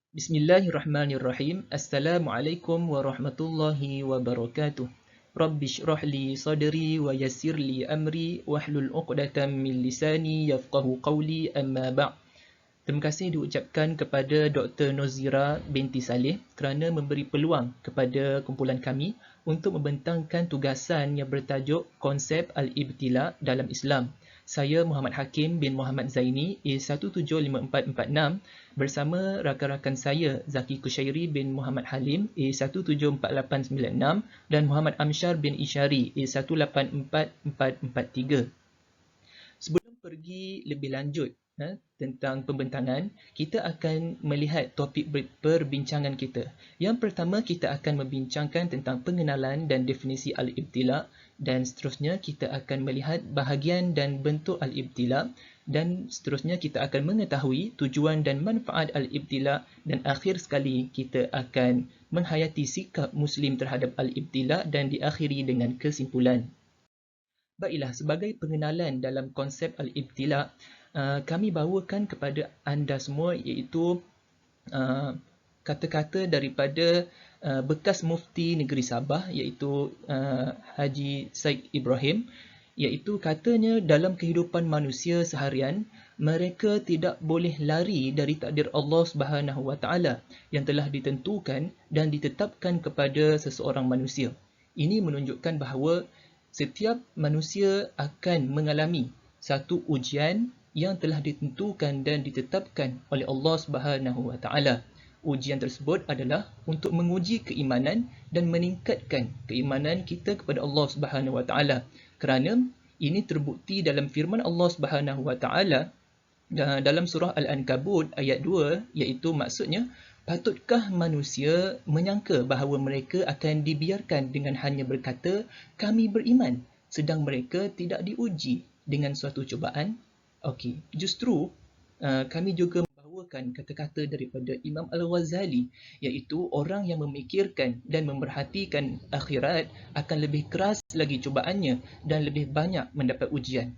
Bismillahirrahmanirrahim. Assalamualaikum warahmatullahi wabarakatuh. Rabbi shrah li sadri wa yassir li amri wahlul 'uqdatam min lisani yafqahu qawli, amma ba'. Terima kasih diucapkan kepada Dr. Nozira binti Saleh kerana memberi peluang kepada kumpulan kami untuk membentangkan tugasan yang bertajuk Konsep Al-Ibtila dalam Islam. Saya Muhammad Hakim bin Muhammad Zaini A175446 bersama rakan-rakan saya Zaki Kushairi bin Muhammad Halim A174896 dan Muhammad Amsyar bin Isyari A184443. Sebelum pergi lebih lanjut tentang pembentangan, kita akan melihat topik perbincangan kita. Yang pertama, kita akan membincangkan tentang pengenalan dan definisi Al-Ibtila, dan seterusnya kita akan melihat bahagian dan bentuk Al-Ibtila, dan seterusnya kita akan mengetahui tujuan dan manfaat Al-Ibtila, dan akhir sekali kita akan menghayati sikap Muslim terhadap Al-Ibtila dan diakhiri dengan kesimpulan. Baiklah, sebagai pengenalan dalam konsep Al-Ibtila, kami bawakan kepada anda semua iaitu kata-kata daripada bekas mufti negeri Sabah iaitu Haji Said Ibrahim, iaitu katanya dalam kehidupan manusia seharian mereka tidak boleh lari dari takdir Allah Subhanahu Wa Taala yang telah ditentukan dan ditetapkan kepada seseorang manusia. Ini menunjukkan bahawa setiap manusia akan mengalami satu ujian yang telah ditentukan dan ditetapkan oleh Allah Subhanahu Wa Taala. Ujian tersebut adalah untuk menguji keimanan dan meningkatkan keimanan kita kepada Allah Subhanahu Wa Taala. Kerana ini terbukti dalam firman Allah Subhanahu Wa Taala dalam surah Al-Ankabut ayat 2, iaitu maksudnya, patutkah manusia menyangka bahawa mereka akan dibiarkan dengan hanya berkata, kami beriman, sedang mereka tidak diuji dengan suatu cubaan? Okey, justru kami juga membawakan kata-kata daripada Imam Al-Ghazali, iaitu orang yang memikirkan dan memerhatikan akhirat akan lebih keras lagi cubaannya dan lebih banyak mendapat ujian.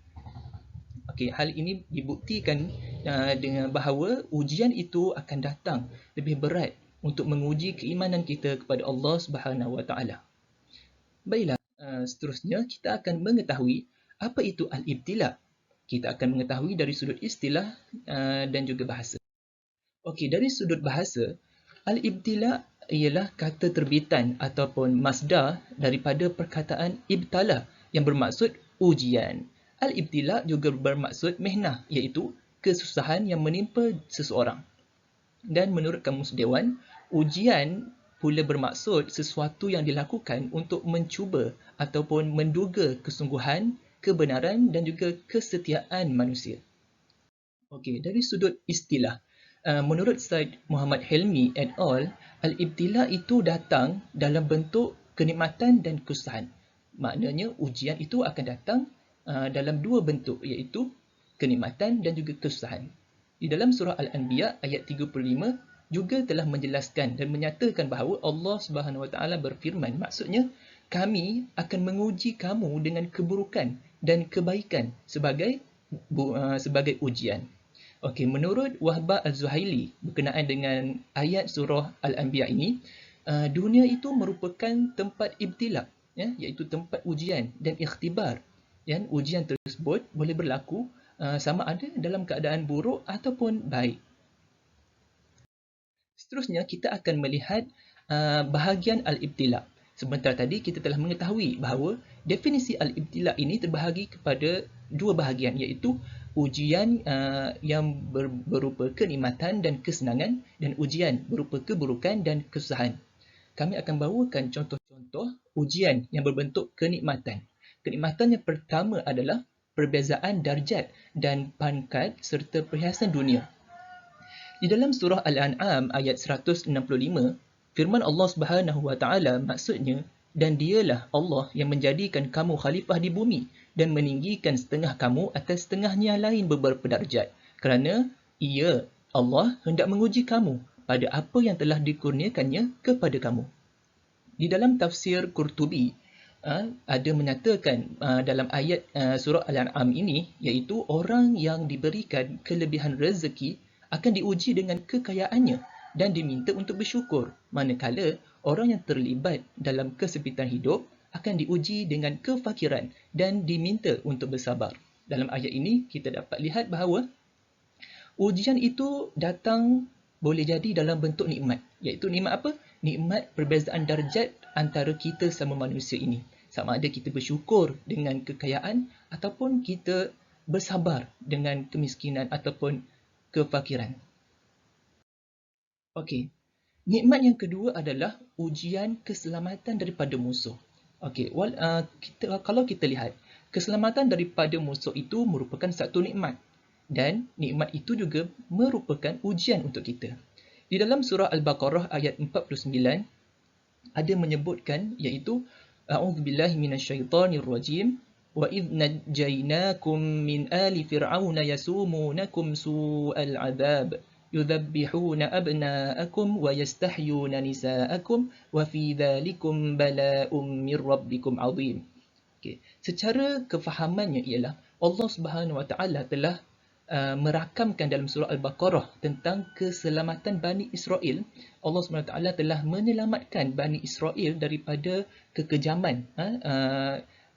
Okey, hal ini dibuktikan dengan bahawa ujian itu akan datang lebih berat untuk menguji keimanan kita kepada Allah Subhanahu Wa Taala. Baiklah, seterusnya kita akan mengetahui apa itu Al-Ibtila. Kita akan mengetahui dari sudut istilah dan juga bahasa. Okey, dari sudut bahasa, Al-Ibtila ialah kata terbitan ataupun masdar daripada perkataan ibtala yang bermaksud ujian. Al-Ibtila juga bermaksud mihnah, iaitu kesusahan yang menimpa seseorang. Dan menurut Kamus Dewan, ujian pula bermaksud sesuatu yang dilakukan untuk mencuba ataupun menduga kesungguhan, kebenaran dan juga kesetiaan manusia. Okey, dari sudut istilah, menurut Said Muhammad Helmi et al., Al-Ibtila itu datang dalam bentuk kenikmatan dan kesusahan. Maknanya ujian itu akan datang dalam dua bentuk, iaitu kenikmatan dan juga kesusahan. Di dalam surah Al-Anbiya ayat 35 juga telah menjelaskan dan menyatakan bahawa Allah Subhanahu Wa Taala berfirman, maksudnya kami akan menguji kamu dengan keburukan dan kebaikan sebagai ujian. Okey, menurut Wahbah Az-Zuhaili berkenaan dengan ayat surah Al-Anbiya ini, dunia itu merupakan tempat ibtila, iaitu tempat ujian dan ikhtibar. Ujian tersebut boleh berlaku sama ada dalam keadaan buruk ataupun baik. Seterusnya kita akan melihat bahagian Al-Ibtila. Sebentar tadi kita telah mengetahui bahawa definisi Al-Ibtila ini terbahagi kepada dua bahagian, iaitu ujian yang berupa kenikmatan dan kesenangan dan ujian berupa keburukan dan kesusahan. Kami akan bawakan contoh-contoh ujian yang berbentuk kenikmatan. Kenikmatan yang pertama adalah perbezaan darjat dan pangkat serta perhiasan dunia. Di dalam surah Al-An'am ayat 165, firman Allah Subhanahu Wa Taala maksudnya, dan dialah Allah yang menjadikan kamu khalifah di bumi dan meninggikan setengah kamu atas setengahnya lain beberapa darjat, kerana ia, Allah, hendak menguji kamu pada apa yang telah dikurniakannya kepada kamu. Di dalam tafsir Qurtubi, ada menyatakan dalam ayat surah Al-An'am ini, iaitu orang yang diberikan kelebihan rezeki akan diuji dengan kekayaannya dan diminta untuk bersyukur. Manakala orang yang terlibat dalam kesempitan hidup akan diuji dengan kefakiran dan diminta untuk bersabar. Dalam ayat ini kita dapat lihat bahawa ujian itu datang boleh jadi dalam bentuk nikmat. Iaitu nikmat apa? Nikmat perbezaan darjat antara kita sama manusia ini. Sama ada kita bersyukur dengan kekayaan ataupun kita bersabar dengan kemiskinan ataupun kefakiran. Okey. Nikmat yang kedua adalah ujian keselamatan daripada musuh. Okey, kalau kita lihat, keselamatan daripada musuh itu merupakan satu nikmat. Dan nikmat itu juga merupakan ujian untuk kita. Di dalam surah Al-Baqarah ayat 49 ada menyebutkan iaitu A'udzubillahi minasyaitonirrajim wa idh najjaynakum min ali fir'auna yasumunakum su'al 'adzab yudhabbihuna abna'akum wa yastahyuna nisa'akum wa fi dhalikum bala'um mir rabbikum 'azim. Okey, secara kefahamannya ialah Allah Subhanahu Wa Taala telah merakamkan dalam surah Al-Baqarah tentang keselamatan Bani Israel. Allah SWT telah menyelamatkan Bani Israel daripada kekejaman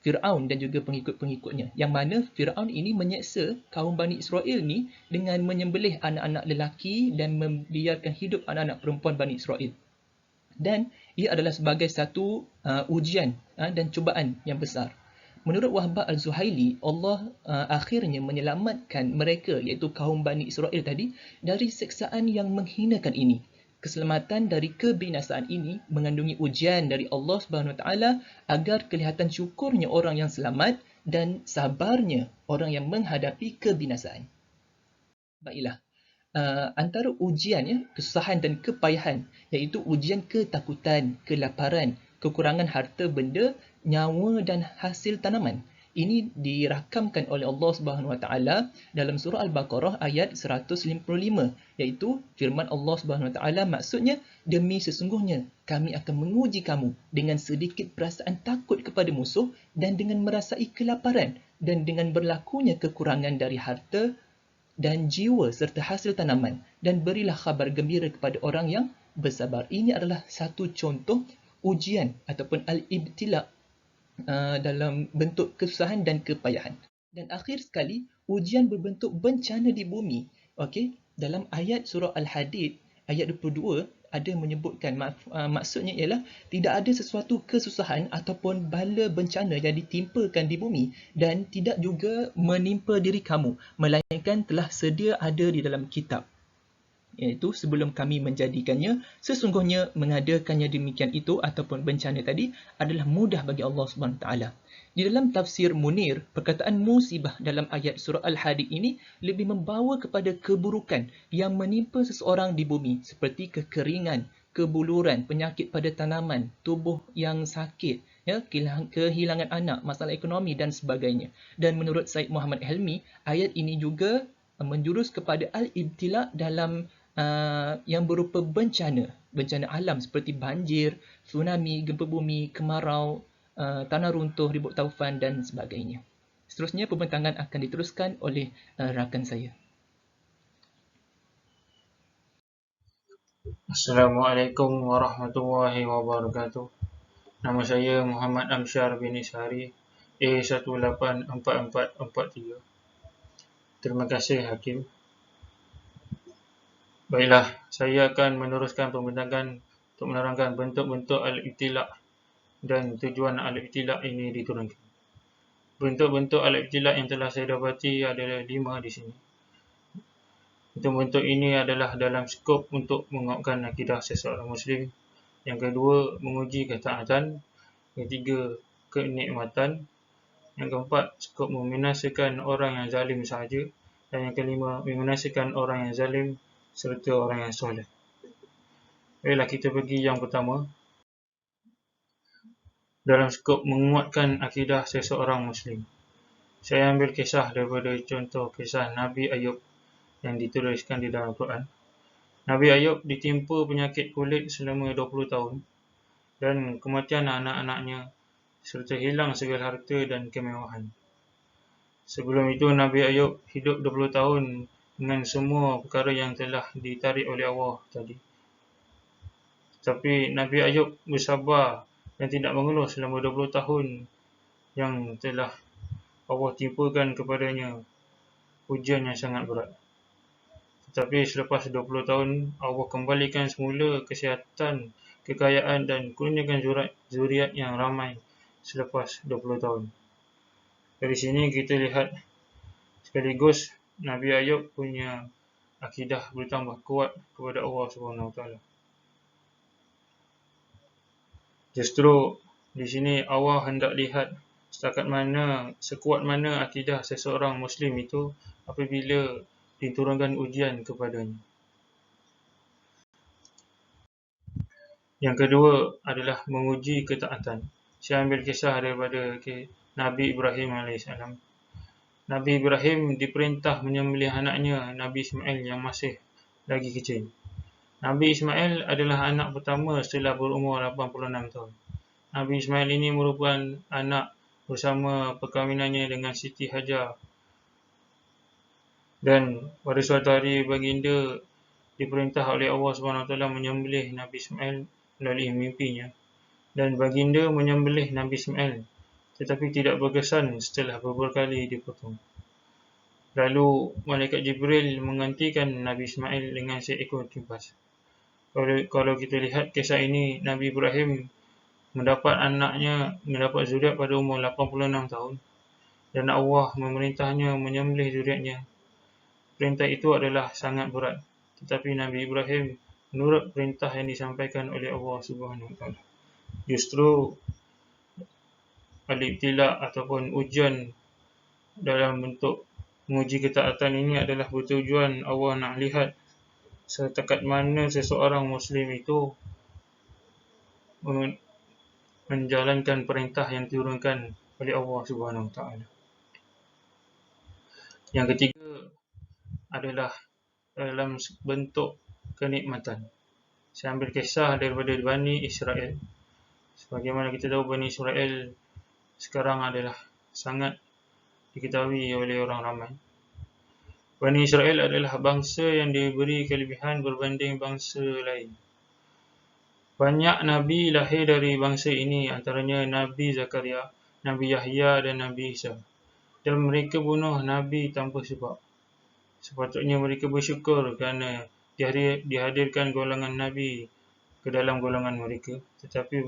Fir'aun dan juga pengikut-pengikutnya. Yang mana Fir'aun ini menyeksa kaum Bani Israel ni dengan menyembelih anak-anak lelaki dan membiarkan hidup anak-anak perempuan Bani Israel. Dan ia adalah sebagai satu ujian dan cubaan yang besar. Menurut Wahbah Al-Zuhaili, Allah akhirnya menyelamatkan mereka iaitu kaum Bani Israel tadi dari seksaan yang menghinakan ini. Keselamatan dari kebinasaan ini mengandungi ujian dari Allah Subhanahu Wa Taala agar kelihatan syukurnya orang yang selamat dan sabarnya orang yang menghadapi kebinasaan. Baiklah. Antara ujian kesusahan dan kepayahan iaitu ujian ketakutan, kelaparan, kekurangan harta benda, nyawa dan hasil tanaman. Ini dirakamkan oleh Allah Subhanahu Wa Taala dalam surah Al-Baqarah ayat 155 iaitu firman Allah Subhanahu Wa Taala maksudnya demi sesungguhnya kami akan menguji kamu dengan sedikit perasaan takut kepada musuh dan dengan merasai kelaparan dan dengan berlakunya kekurangan dari harta dan jiwa serta hasil tanaman dan berilah khabar gembira kepada orang yang bersabar. Ini adalah satu contoh ujian ataupun al-ibtila dalam bentuk kesusahan dan kepayahan. Dan akhir sekali, ujian berbentuk bencana di bumi. Okey, dalam ayat surah Al-Hadid ayat 22 ada menyebutkan maksudnya ialah tidak ada sesuatu kesusahan ataupun bala bencana yang ditimpakan di bumi dan tidak juga menimpa diri kamu melainkan telah sedia ada di dalam kitab. Iaitu sebelum kami menjadikannya, sesungguhnya mengadakannya demikian itu ataupun bencana tadi adalah mudah bagi Allah SWT. Di dalam tafsir Munir, perkataan musibah dalam ayat surah Al-Hadid ini lebih membawa kepada keburukan yang menimpa seseorang di bumi seperti kekeringan, kebuluran, penyakit pada tanaman, tubuh yang sakit, kehilangan anak, masalah ekonomi dan sebagainya. Dan menurut Syed Muhammad Helmi, ayat ini juga menjurus kepada al-ibtila dalam yang berupa bencana alam seperti banjir, tsunami, gempa bumi, kemarau, tanah runtuh, ribut taufan dan sebagainya. Seterusnya pembentangan akan diteruskan oleh rakan saya. Assalamualaikum warahmatullahi wabarakatuh. Nama saya Muhammad Amsyar bin Ishari, A184443. Terima kasih Hakim. Baiklah, saya akan meneruskan pembentangan untuk menerangkan bentuk-bentuk al-ibtila' dan tujuan al-ibtila' ini diturunkan. Bentuk-bentuk al-ibtila' yang telah saya dapati adalah 5 di sini. Bentuk-bentuk ini adalah dalam skop untuk menguatkan akidah seseorang Muslim. Yang kedua, menguji ketaatan. Ketiga, kenikmatan. Yang keempat, skop membinasakan orang yang zalim sahaja. Dan yang kelima, membinasakan orang yang zalim serta orang yang soleh. Baiklah, kita pergi yang pertama. Dalam skop menguatkan akidah seseorang Muslim. Saya ambil kisah daripada contoh kisah Nabi Ayub yang dituliskan di dalam Quran. Nabi Ayub ditimpa penyakit kulit selama 20 tahun dan kematian anak-anaknya serta hilang segala harta dan kemewahan. Sebelum itu Nabi Ayub hidup 20 tahun dengan semua perkara yang telah ditarik oleh Allah tadi Tapi Nabi Ayub bersabar dan tidak mengeluh selama 20 tahun yang telah Allah timpakan kepadanya ujian yang sangat berat. Tetapi selepas 20 tahun, Allah kembalikan semula kesihatan, kekayaan dan kurniakan zuriat yang ramai selepas 20 tahun. Dari sini kita lihat sekaligus Nabi Ayub punya akidah bertambah kuat kepada Allah SWT. Justru di sini Allah hendak lihat sekuat mana akidah seseorang Muslim itu apabila diturunkan ujian kepadanya. Yang kedua adalah menguji ketaatan. Saya ambil kisah daripada Nabi Ibrahim AS. Nabi Ibrahim diperintah menyembelih anaknya Nabi Ismail yang masih lagi kecil. Nabi Ismail adalah anak pertama setelah berumur 86 tahun. Nabi Ismail ini merupakan anak bersama perkahwinannya dengan Siti Hajar. Dan pada suatu hari baginda diperintah oleh Allah SWT menyembelih Nabi Ismail melalui mimpinya. Dan baginda menyembelih Nabi Ismail tetapi tidak berkesan setelah beberapa kali dipotong. Lalu malaikat Jibril menggantikan Nabi Ismail dengan seekor kibas. Kalau kita lihat kisah ini, Nabi Ibrahim mendapat zuriat pada umur 86 tahun dan Allah memerintahnya menyembelih zuriatnya. Perintah itu adalah sangat berat, tetapi Nabi Ibrahim menurut perintah yang disampaikan oleh Allah SWT. Justru al-ibtila ataupun ujian dalam bentuk menguji ketaatan ini adalah bertujuan Allah nak lihat setakat mana seseorang Muslim itu menjalankan perintah yang diturunkan oleh Allah SWT. Yang ketiga adalah dalam bentuk kenikmatan. Saya ambil kisah daripada Bani Israel. Sebagaimana kita tahu, Bani Israel sekarang adalah sangat diketahui oleh orang ramai. Bani Israel adalah bangsa yang diberi kelebihan berbanding bangsa lain. Banyak Nabi lahir dari bangsa ini, antaranya Nabi Zakaria, Nabi Yahya dan Nabi Isa. Dan mereka bunuh Nabi tanpa sebab. Sepatutnya mereka bersyukur kerana dihadirkan golongan Nabi ke dalam golongan mereka. Tetapi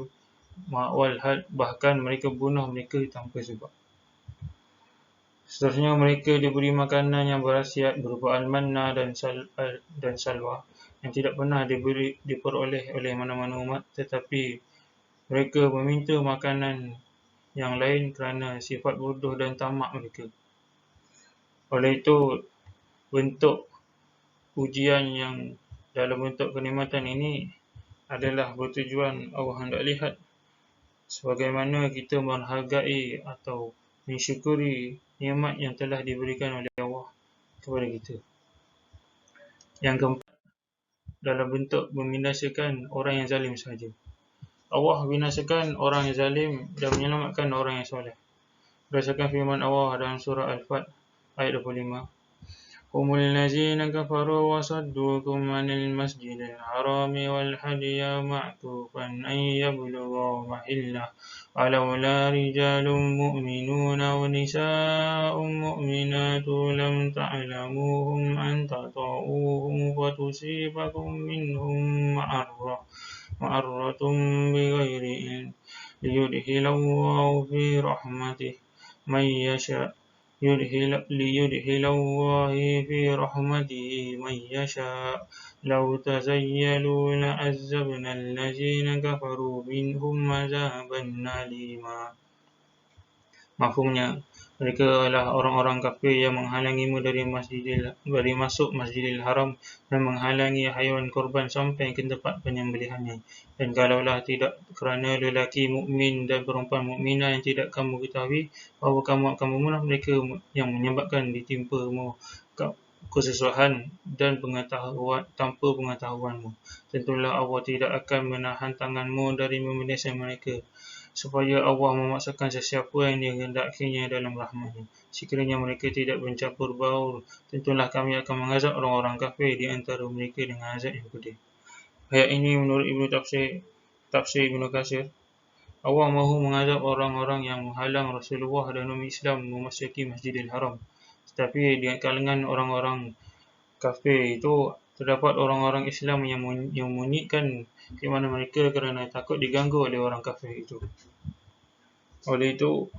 bahkan mereka bunuh mereka tanpa sebab. Seterusnya mereka diberi makanan yang berkhasiat berupa al-manna dan salwa yang tidak pernah diperoleh oleh mana-mana umat, tetapi mereka meminta makanan yang lain kerana sifat bodoh dan tamak mereka. Oleh itu, bentuk ujian yang dalam bentuk kenikmatan ini adalah bertujuan Allah hendak lihat sebagaimana kita menghargai atau mensyukuri nikmat yang telah diberikan oleh Allah kepada kita. Yang keempat, dalam bentuk membinasakan orang yang zalim sahaja. Allah binasakan orang yang zalim dan menyelamatkan orang yang soleh. Berdasarkan firman Allah dalam surah Al-Fat ayat 25. هم الذين كفروا وصدوكم عن المسجد الحرام والهدي معكوفا أن يبلغ محله ولولا رجال مؤمنون ونساء مؤمنات لم تعلموهم أن تطؤوهم فتصيبكم منهم معرة بغير علم ليدخل الله في رحمته من يشاء ليدخل الله في رحمته من يشاء لو تزيلوا لعذبنا الذين كفروا منهم عذابا أليما. Mafhumnya, mereka adalah orang-orang kafir yang menghalangimu dari masuk Masjidil Haram dan menghalangi haiwan korban sampai ke tempat penyembelihannya. Dan kalaulah tidak kerana lelaki mukmin dan perempuan mukminah yang tidak kamu ketahui bahawa kamu akan membunuh mereka yang menyebabkan ditimpamu kesesahan dan tanpa pengetahuanmu, tentulah Allah tidak akan menahan tanganmu dari membinasakan mereka, supaya Allah memaksakan sesiapa yang dikehendakinya dalam rahmat-Nya. Sekiranya mereka tidak mencampur baur, tentulah kami akan mengazab orang-orang kafir di antara mereka dengan azab yang pedih. Ayat ini menurut Tafsir Ibnu Katsir, Allah mahu mengazab orang-orang yang menghalang Rasulullah dan umat Islam memasuki Masjidil Haram. Tetapi di kalangan orang-orang kafir itu terdapat orang-orang Islam yang menyembunyikan keimanan mereka kerana takut diganggu oleh orang kafir itu. Oleh itu,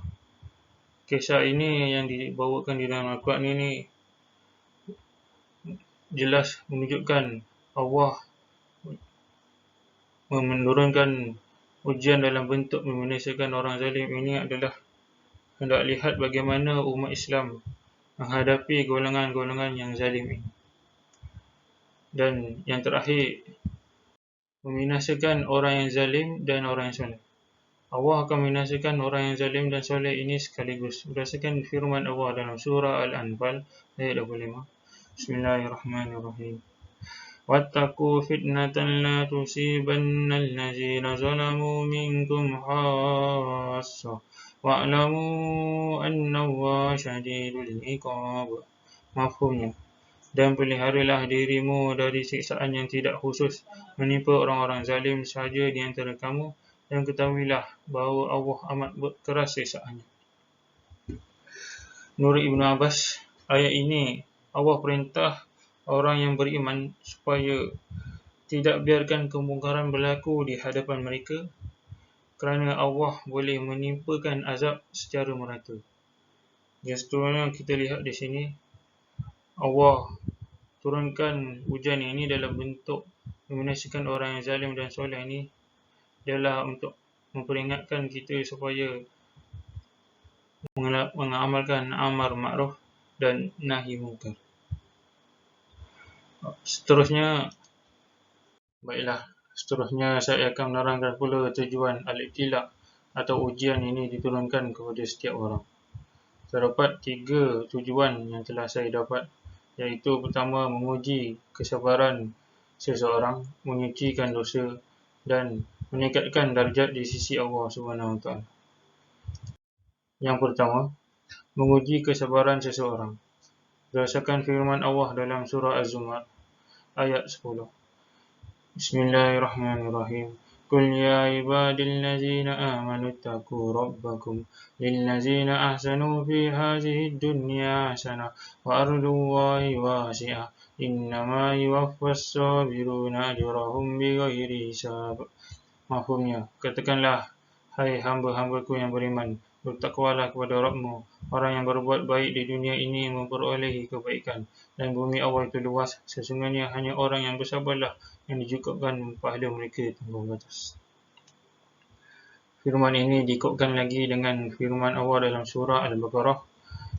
kisah ini yang dibawakan di dalam Al-Quran ini jelas menunjukkan Allah menurunkan ujian dalam bentuk membinasakan orang zalim. Ini adalah hendak lihat bagaimana umat Islam menghadapi golongan-golongan yang zalim ini. Dan yang terakhir, membinasakan orang yang zalim dan orang yang soleh. Allah akan membinasakan orang yang zalim dan soleh ini sekaligus. Berdasarkan firman Allah dalam surah Al-Anfal ayat 25. Bismillahirrahmanirrahim. وَاتَّقُوا فِتْنَةً لَا تُصِيبَنَّ الَّذِينَ ظَلَمُوا مِنكُمْ خَاصَّةً وَاعْلَمُوا أَنَّ اللَّهَ شَدِيدُ الْعِقَابِ. Mafhumnya, dan peliharalah dirimu dari siksaan yang tidak khusus menimpa orang-orang zalim sahaja di antara kamu, dan ketahuilah bahawa Allah amat keras siksaannya. Menurut Ibnu Abbas, ayat ini Allah perintah orang yang beriman supaya tidak biarkan kemungkaran berlaku di hadapan mereka, kerana Allah boleh menimpakan azab secara merata. Dan seterusnya kita lihat di sini, Allah turunkan hujan ini dalam bentuk membinasakan orang yang zalim dan soleh ini adalah untuk memperingatkan kita supaya mengamalkan amar ma'ruf dan nahi munkar. Seterusnya saya akan menerangkan pula tujuan al-ibtila atau ujian ini diturunkan kepada setiap orang. Terdapat 3 tujuan yang telah saya dapat, iaitu pertama, menguji kesabaran seseorang, menyucikan dosa dan meningkatkan darjat di sisi Allah SWT. Yang pertama, menguji kesabaran seseorang. Berdasarkan firman Allah dalam surah Az-Zumar ayat 10. Bismillahirrahmanirrahim. Qul ya ibadillazina amanu ittaqu rabbakum lillazina ahsanu fi hadhihi dunya hasanah wa ardullahi wasi'ah innama yuwaffas sabiruna ajrahum bighairi hisab. Mafhumnya, katakanlah, hai hamba-hambaku yang beriman, bertakwalah kepada Rabbmu. Orang yang berbuat baik di dunia ini memperolehi kebaikan, dan bumi Allah itu luas. Sesungguhnya hanya orang yang bersabarlah yang dicukupkan pahala mereka tanpa batas. Firman ini dikuatkan lagi dengan firman Allah dalam surah Al-Baqarah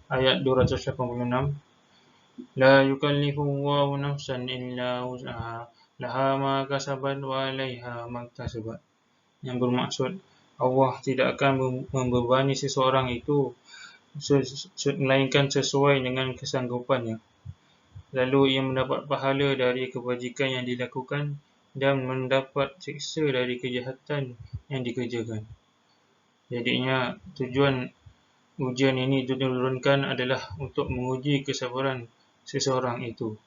ayat 286. La yukallifullahu nafsan illa wus'aha laha ma kasabat wa 'alaiha ma iktasabat. Yang bermaksud, Allah tidak akan membebani seseorang itu melainkan sesuai dengan kesanggupannya. Lalu ia mendapat pahala dari kebajikan yang dilakukan dan mendapat siksa dari kejahatan yang dikerjakan. Jadinya tujuan ujian ini diturunkan adalah untuk menguji kesabaran seseorang itu.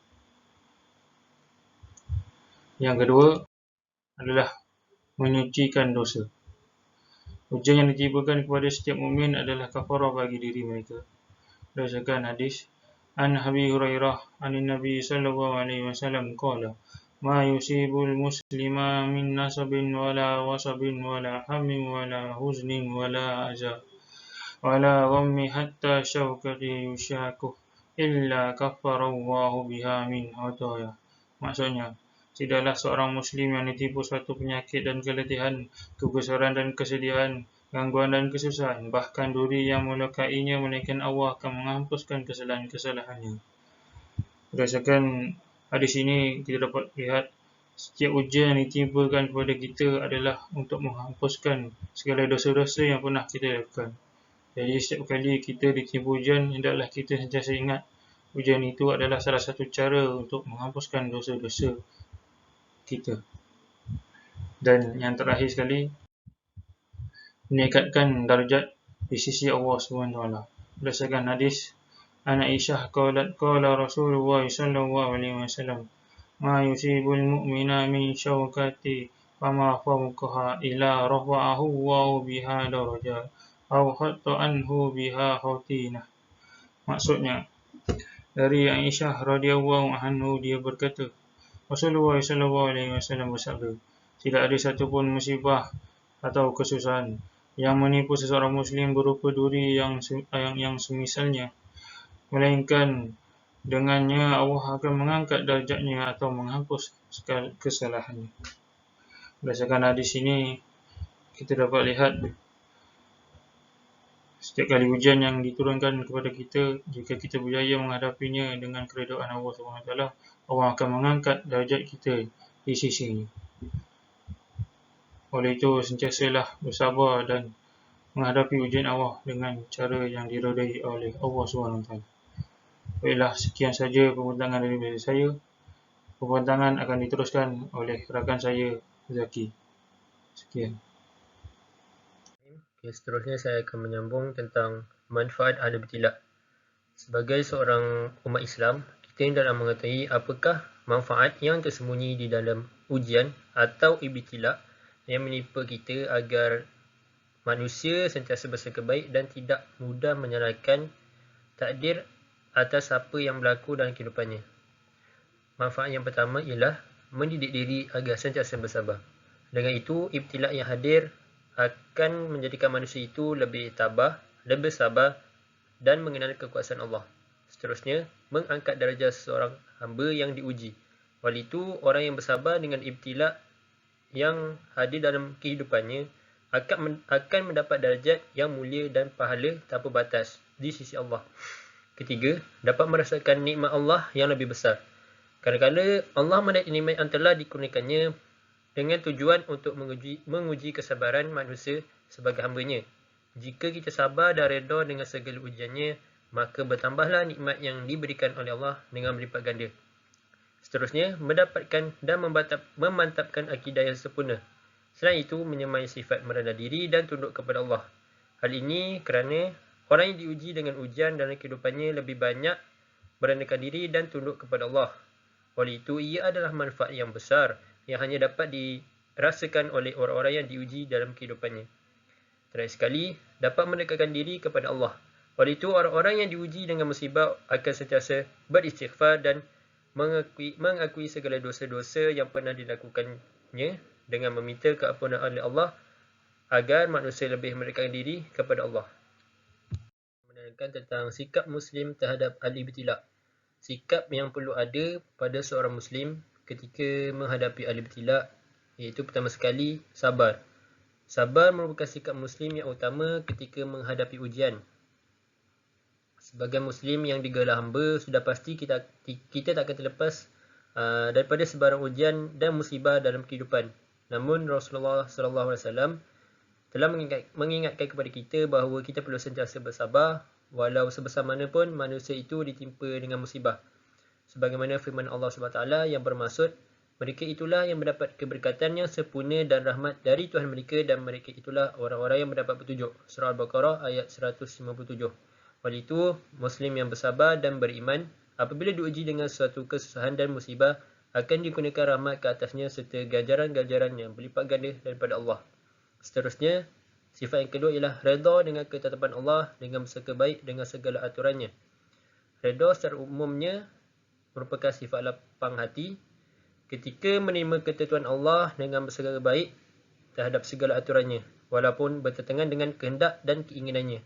Yang kedua adalah menyucikan dosa. Ujian yang ditimpakan kepada setiap mukmin adalah kafarah bagi diri mereka. Berdasarkan hadis An Abi Hurairah anin Nabi sallallahu alaihi wasallam qala ma yusibul muslima min nasabin wala wasabin wala hammin wala huznin wala azab wala ghammi hatta syawkati yushakuh illa kaffarallahu biha min khataya. Maksudnya, tidaklah seorang muslim yang ditipu suatu penyakit dan keletihan, kegusaran dan kesedihan, gangguan dan kesusahan, bahkan duri yang melukainya, melainkan Allah akan menghapuskan kesalahan-kesalahannya. Berdasarkan hadis ini, kita dapat lihat setiap ujian yang ditimpakan kepada kita adalah untuk menghapuskan segala dosa-dosa yang pernah kita lakukan. Jadi setiap kali kita ditimpa ujian, hendaklah kita sentiasa ingat ujian itu adalah salah satu cara untuk menghapuskan dosa-dosa kita. Dan yang terakhir sekali, meningkatkan darjat di sisi Allah SWT. Berdasarkan hadis An Aisyah qalat qala Rasulullah sallallahu alaihi wasallam ma yusibul mu'mina min syawkati fama fawqaha ila rafa'ahu wa biha darajat aw hatta anhu biha khatinah. Maksudnya, dari Aisyah radhiyallahu anhu dia berkata, Rasulullah sallallahu alaihi wasallam bersabda, tidak ada satu pun musibah atau kesusahan yang menimpa seseorang muslim berupa duri yang semisalnya, melainkan dengannya Allah akan mengangkat darjatnya atau menghapus kesalahannya. Berdasarkan hadis ini, kita dapat lihat setiap kali ujian yang diturunkan kepada kita, jika kita berjaya menghadapinya dengan keredaan Allah SWT, Allah akan mengangkat darjat kita di sisinya. Oleh itu, sentiasalah bersabar dan menghadapi ujian Allah dengan cara yang diredai oleh Allah SWT. Baiklah, sekian saja pembincangan dari saya. Pembincangan akan diteruskan oleh rakan saya, Zaki. Sekian. Okay, seterusnya saya akan menyambung tentang manfaat ahli ibtila. Sebagai seorang umat Islam, kita hendak mengetahui apakah manfaat yang tersembunyi di dalam ujian atau ibtila yang menimpa kita agar manusia sentiasa bersangka baik dan tidak mudah menyalahkan takdir atas apa yang berlaku dalam kehidupannya. Manfaat yang pertama ialah mendidik diri agar sentiasa bersabar. Dengan itu, ibtila yang hadir akan menjadikan manusia itu lebih tabah, lebih sabar dan mengenal kekuasaan Allah. Seterusnya, mengangkat darjah seorang hamba yang diuji. Oleh itu, orang yang bersabar dengan ibtila yang hadir dalam kehidupannya akan mendapat darjat yang mulia dan pahala tanpa batas di sisi Allah. Ketiga, dapat merasakan nikmat Allah yang lebih besar. Kadang-kadang Allah menaikkan nikmat yang telah dikurniakannya dengan tujuan untuk menguji kesabaran manusia sebagai hamba-Nya. Jika kita sabar dan redha dengan segala ujiannya, maka bertambahlah nikmat yang diberikan oleh Allah dengan berlipat ganda. Seterusnya, mendapatkan dan memantapkan akidah yang sempurna. Selain itu, menyemai sifat merendah diri dan tunduk kepada Allah. Hal ini kerana orang yang diuji dengan ujian dalam kehidupannya lebih banyak merendahkan diri dan tunduk kepada Allah. Oleh itu, ia adalah manfaat yang besar yang hanya dapat dirasakan oleh orang-orang yang diuji dalam kehidupannya. Terakhir sekali, dapat mendekatkan diri kepada Allah. Oleh itu, orang-orang yang diuji dengan musibah akan sentiasa beristighfar dan mengakui segala dosa-dosa yang pernah dilakukannya dengan meminta keampunan oleh Allah agar manusia lebih mendekatkan diri kepada Allah. Menerangkan tentang sikap Muslim terhadap al-ibtila. Sikap yang perlu ada pada seorang Muslim ketika menghadapi al-ibtila iaitu pertama sekali sabar. Sabar merupakan sikap Muslim yang utama ketika menghadapi ujian. Sebagai Muslim yang digelar hamba, sudah pasti kita tak akan terlepas daripada sebarang ujian dan musibah dalam kehidupan. Namun Rasulullah SAW telah mengingatkan kepada kita bahawa kita perlu sentiasa bersabar walau sebesar mana pun manusia itu ditimpa dengan musibah. Sebagaimana firman Allah SWT yang bermaksud, mereka itulah yang mendapat keberkatan yang sempurna dan rahmat dari Tuhan mereka dan mereka itulah orang-orang yang mendapat petunjuk. Surah Al-Baqarah ayat 157. Oleh itu, Muslim yang bersabar dan beriman, apabila diuji dengan suatu kesusahan dan musibah, akan dikurniakan rahmat ke atasnya serta ganjaran-ganjaran yang berlipat ganda daripada Allah. Seterusnya, sifat yang kedua ialah redha dengan ketetapan Allah dengan bersangka baik dengan segala aturannya. Redha secara umumnya merupakan sifat lapang hati ketika menerima ketentuan Allah dengan bersangka baik terhadap segala aturannya, walaupun bertentangan dengan kehendak dan keinginannya.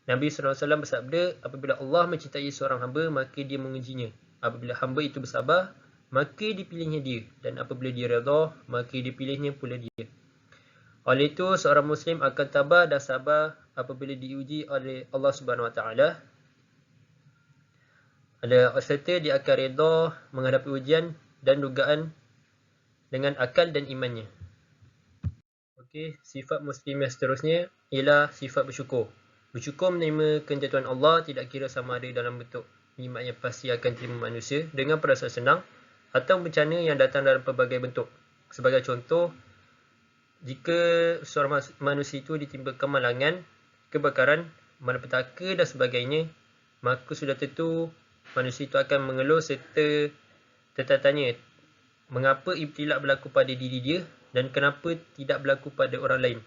Nabi SAW bersabda, apabila Allah mencintai seorang hamba, maka dia mengujinya. Apabila hamba itu bersabar, maka dipilihnya dia. Dan apabila dia redha, maka dipilihnya pula dia. Oleh itu, seorang Muslim akan tabah dan sabar apabila diuji oleh Allah SWT. Serta dia akan redha menghadapi ujian dan dugaan dengan akal dan imannya. Okey, sifat Muslim yang seterusnya ialah sifat bersyukur. Bersyukur menerima kenjatuhan Allah tidak kira sama ada dalam bentuk nikmat yang pasti akan terima manusia dengan perasaan senang atau bencana yang datang dalam pelbagai bentuk. Sebagai contoh, jika seorang manusia itu ditimpa kemalangan, kebakaran, malapetaka dan sebagainya, maka sudah tentu manusia itu akan mengeluh serta tertanya, mengapa ibtilak berlaku pada diri dia dan kenapa tidak berlaku pada orang lain.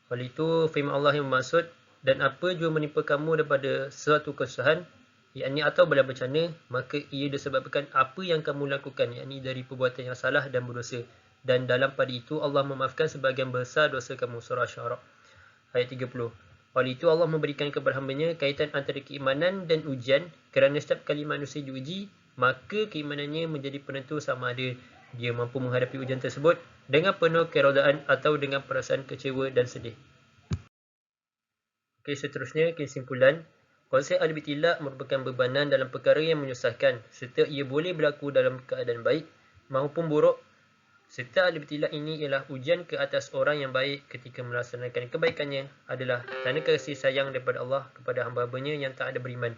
Oleh itu, firman Allah yang bermaksud, dan apa jua menimpa kamu daripada suatu kesusahan, yakni atau bala bencana, maka ia disebabkan apa yang kamu lakukan, yakni dari perbuatan yang salah dan berdosa. Dan dalam pada itu Allah memaafkan sebahagian besar dosa kamu. Surah Syu'ara ayat 30. Oleh itu Allah memberikan kepada hamba-Nya kaitan antara keimanan dan ujian, kerana setiap kali manusia diuji, maka keimanannya menjadi penentu sama ada dia mampu menghadapi ujian tersebut dengan penuh keredaan atau dengan perasaan kecewa dan sedih. Okey, seterusnya kesimpulan. Konsep al-ibtilak merupakan bebanan dalam perkara yang menyusahkan, serta ia boleh berlaku dalam keadaan baik maupun buruk. Serta al-ibtilak ini ialah ujian ke atas orang yang baik ketika melaksanakan kebaikannya adalah tanda kasih sayang daripada Allah kepada hamba-hambanya yang tak ada beriman.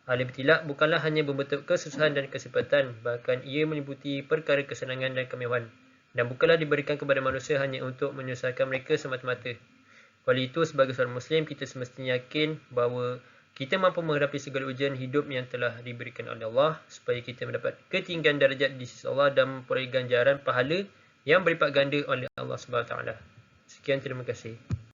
Al-ibtilak bukanlah hanya berbentuk kesusahan dan kesempatan, bahkan ia meliputi perkara kesenangan dan kemewahan, dan bukanlah diberikan kepada manusia hanya untuk menyusahkan mereka semata-mata. Oleh itu, sebagai seorang Muslim, kita semestinya yakin bahawa kita mampu menghadapi segala ujian hidup yang telah diberikan oleh Allah, supaya kita mendapat ketinggian darjat di sisi Allah dan memperoleh ganjaran pahala yang berlipat ganda oleh Allah SWT. Sekian, terima kasih.